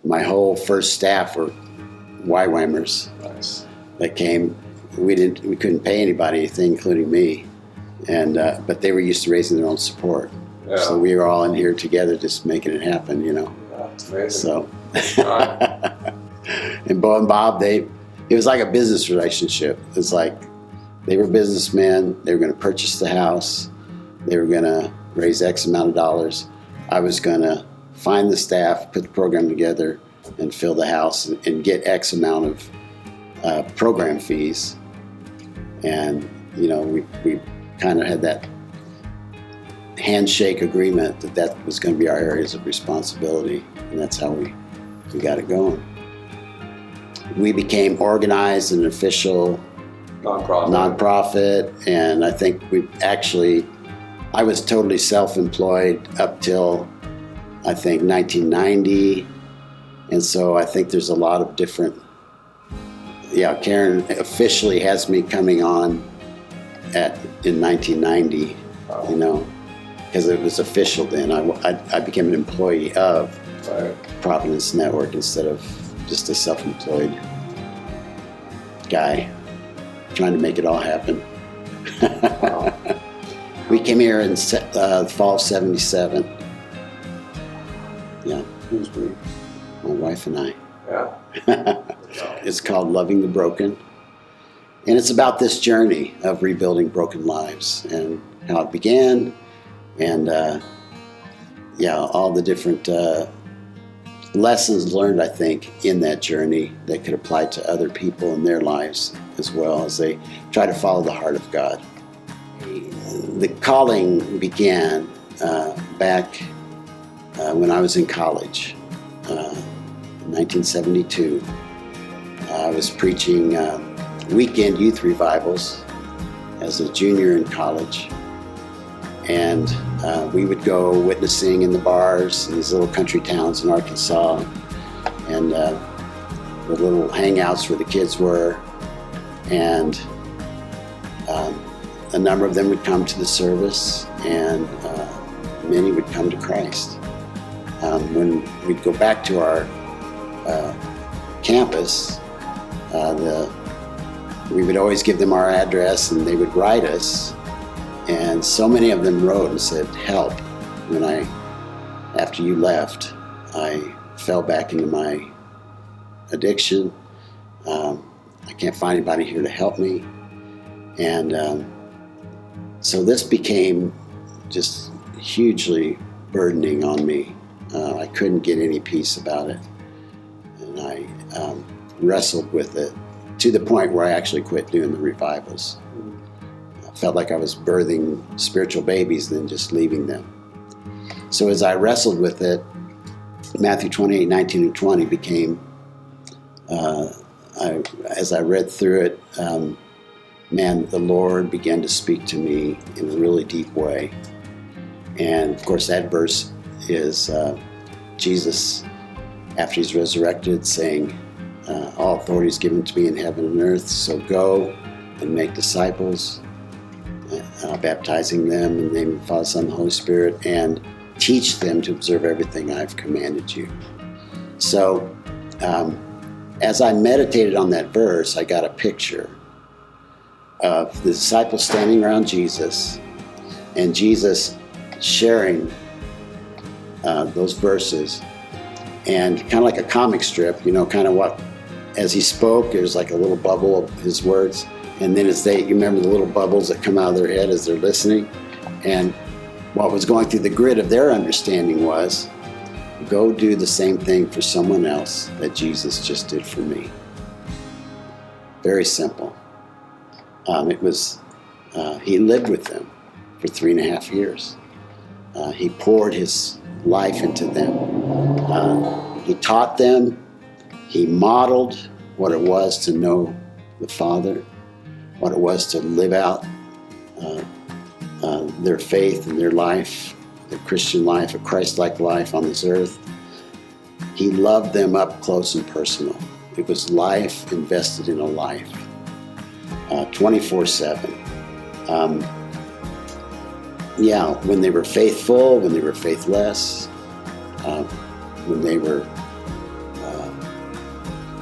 my whole first staff were YWAMers Nice. that came. We couldn't pay anybody anything, including me, and but they were used to raising their own support. Yeah. So we were all in here together, just making it happen, Yeah, it's amazing. So, Right. and Bo and Bob, it was like a business relationship. It's like they were businessmen. They were going to purchase the house. They were going to raise X amount of dollars. I was going to find the staff, put the program together, and fill the house and get X amount of program fees. And, we kind of had that handshake agreement that was going to be our areas of responsibility. And that's how we got it going. We became organized and official nonprofit, and I think I was totally self-employed up till I think 1990, and so I think there's a lot of different. Yeah, Karen officially has me coming on in 1990, because it was official then. I became an employee of Providence Network instead of just a self-employed guy trying to make it all happen. Wow. We came here in the fall of '77. Yeah, Who's we? my wife and I. Yeah. It's called Loving the Broken. And it's about this journey of rebuilding broken lives and how it began, and all the different lessons learned, I think, in that journey that could apply to other people in their lives as well as they try to follow the heart of God. The calling began back when I was in college, in 1972. I was preaching weekend youth revivals as a junior in college, and we would go witnessing in the bars in these little country towns in Arkansas, and the little hangouts where the kids were, and a number of them would come to the service, and many would come to Christ. When we'd go back to our campus, we would always give them our address, and they would write us. And so many of them wrote and said, "Help! After you left, I fell back into my addiction. I can't find anybody here to help me." And so this became just hugely burdening on me. I couldn't get any peace about it, and I wrestled with it to the point where I actually quit doing the revivals. I felt like I was birthing spiritual babies, then just leaving them. So as I wrestled with it, Matthew 28, 19 and 20 became, as I read through it, the Lord began to speak to me in a really deep way. And of course that verse is Jesus, after he's resurrected, saying, "All authority is given to me in heaven and earth, so go and make disciples, baptizing them in the name of the Father, Son, and the Holy Spirit, and teach them to observe everything I've commanded you." So as I meditated on that verse, I got a picture of the disciples standing around Jesus, and Jesus sharing those verses, and kind of like a comic strip, kind of what, as he spoke, there's like a little bubble of his words, and then you remember the little bubbles that come out of their head as they're listening, and what was going through the grid of their understanding was, go do the same thing for someone else that Jesus just did for me. Very simple. He lived with them for 3.5 years. He poured his life into them. He taught them. He modeled what it was to know the Father, what it was to live out their faith and their life, their Christian life, a Christ-like life on this earth. He loved them up close and personal. It was life invested in a life, 24/7. When they were faithful, when they were faithless, when they were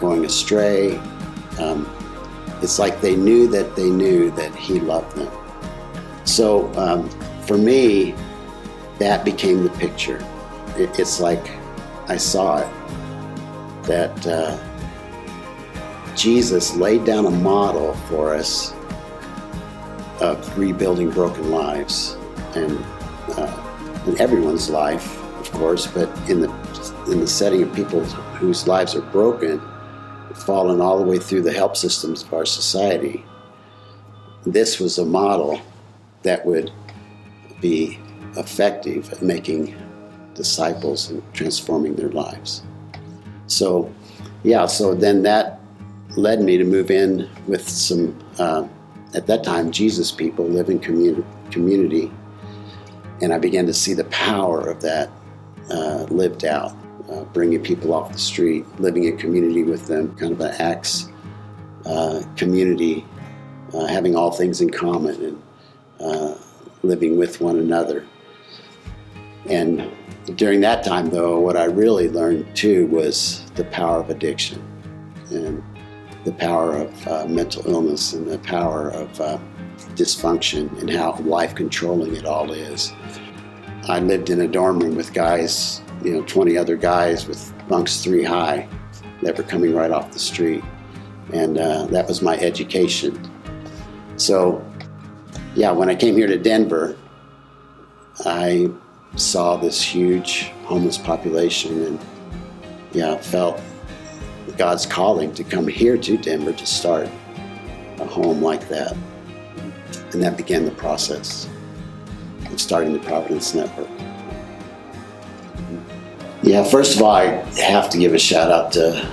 going astray. It's like they knew that he loved them. So for me, that became the picture. It's like I saw it, that Jesus laid down a model for us of rebuilding broken lives, and in everyone's life, of course, but in the setting of people whose lives are broken, fallen all the way through the help systems of our society. This was a model that would be effective at making disciples and transforming their lives. So then that led me to move in with some, at that time, Jesus people, live in community, and I began to see the power of that lived out, bringing people off the street, living in community with them, kind of an Acts community, having all things in common, and living with one another. And during that time, though, what I really learned too was the power of addiction, and the power of mental illness, and the power of dysfunction, and how life-controlling it all is. I lived in a dorm room with guys, 20 other guys with bunks 3 high that were coming right off the street. And that was my education. So, when I came here to Denver, I saw this huge homeless population, and felt God's calling to come here to Denver to start a home like that. And that began the process of starting the Providence Network. First of all, I have to give a shout out to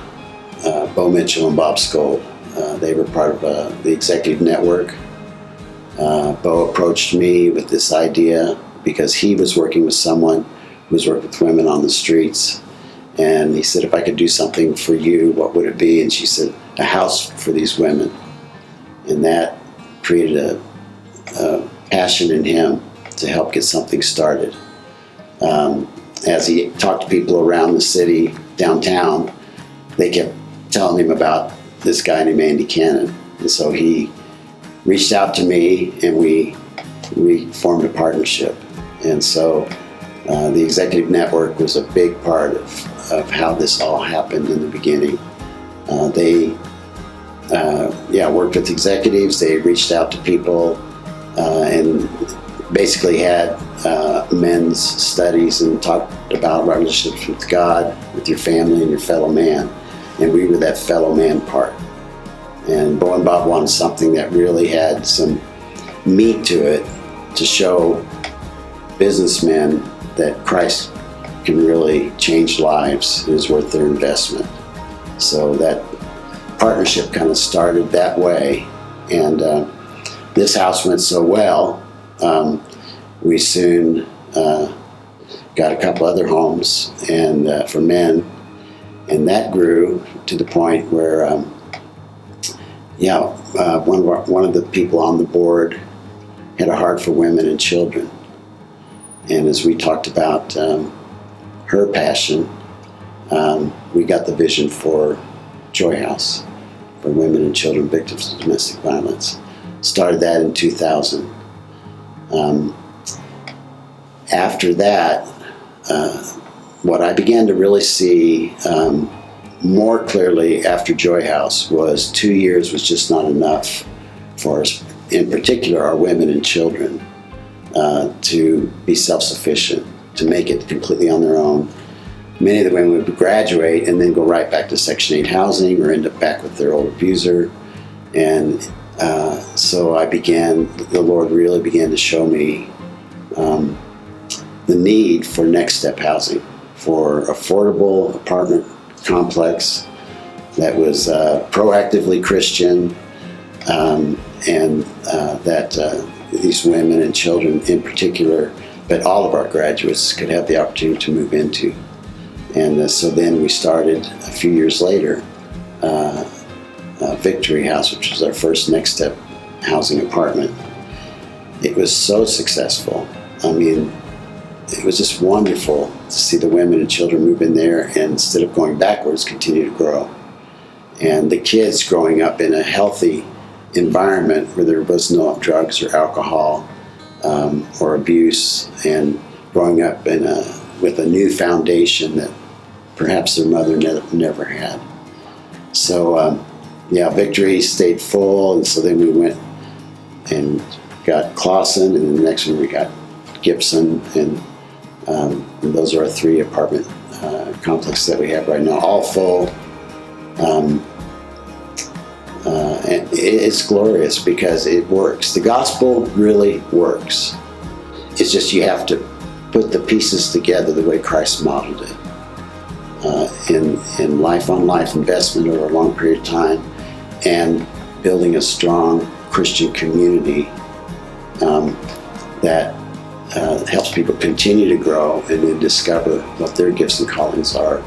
Bo Mitchell and Bob Skold. They were part of the executive network. Bo approached me with this idea because he was working with someone who was working with women on the streets. And he said, if I could do something for you, what would it be? And she said, a house for these women. And that created a passion in him to help get something started. As he talked to people around the city, downtown, they kept telling him about this guy named Andy Cannon. And so he reached out to me, and we formed a partnership. And so the executive network was a big part of how this all happened in the beginning. They worked with executives. They reached out to people and basically had men's studies and talked about relationships with God, with your family, and your fellow man. And we were that fellow man part. And Bo and Bob wanted something that really had some meat to it, to show businessmen that Christ can really change lives and is worth their investment. So that partnership kind of started that way. And this house went so well, we soon got a couple other homes and for men, and that grew to the point where one of the people on the board had a heart for women and children. And as we talked about her passion, we got the vision for Joy House for women and children victims of domestic violence. Started that in 2000. After that, what I began to really see more clearly after Joy House was 2 years was just not enough for us, in particular our women and children, to be self-sufficient, to make it completely on their own. Many of the women would graduate and then go right back to Section 8 housing or end up back with their old abuser. And so the Lord really began to show me the need for next step housing, for affordable apartment complex that was proactively Christian, and that these women and children in particular, but all of our graduates could have the opportunity to move into. And so then we started a few years later Victory House, which was our first next step housing apartment. It was so successful. I mean, it was just wonderful to see the women and children move in there, and instead of going backwards, continue to grow. And the kids growing up in a healthy environment where there was no drugs or alcohol or abuse, and growing up with a new foundation that perhaps their mother never had. So, Victory stayed full, and so then we went and got Clausen, and the next one we got Gibson, and those are our 3 apartment complexes that we have right now, all full. And it's glorious because it works. The gospel really works. It's just you have to put the pieces together the way Christ modeled it. In life-on-life investment over a long period of time, and building a strong Christian community that helps people continue to grow and then discover what their gifts and callings are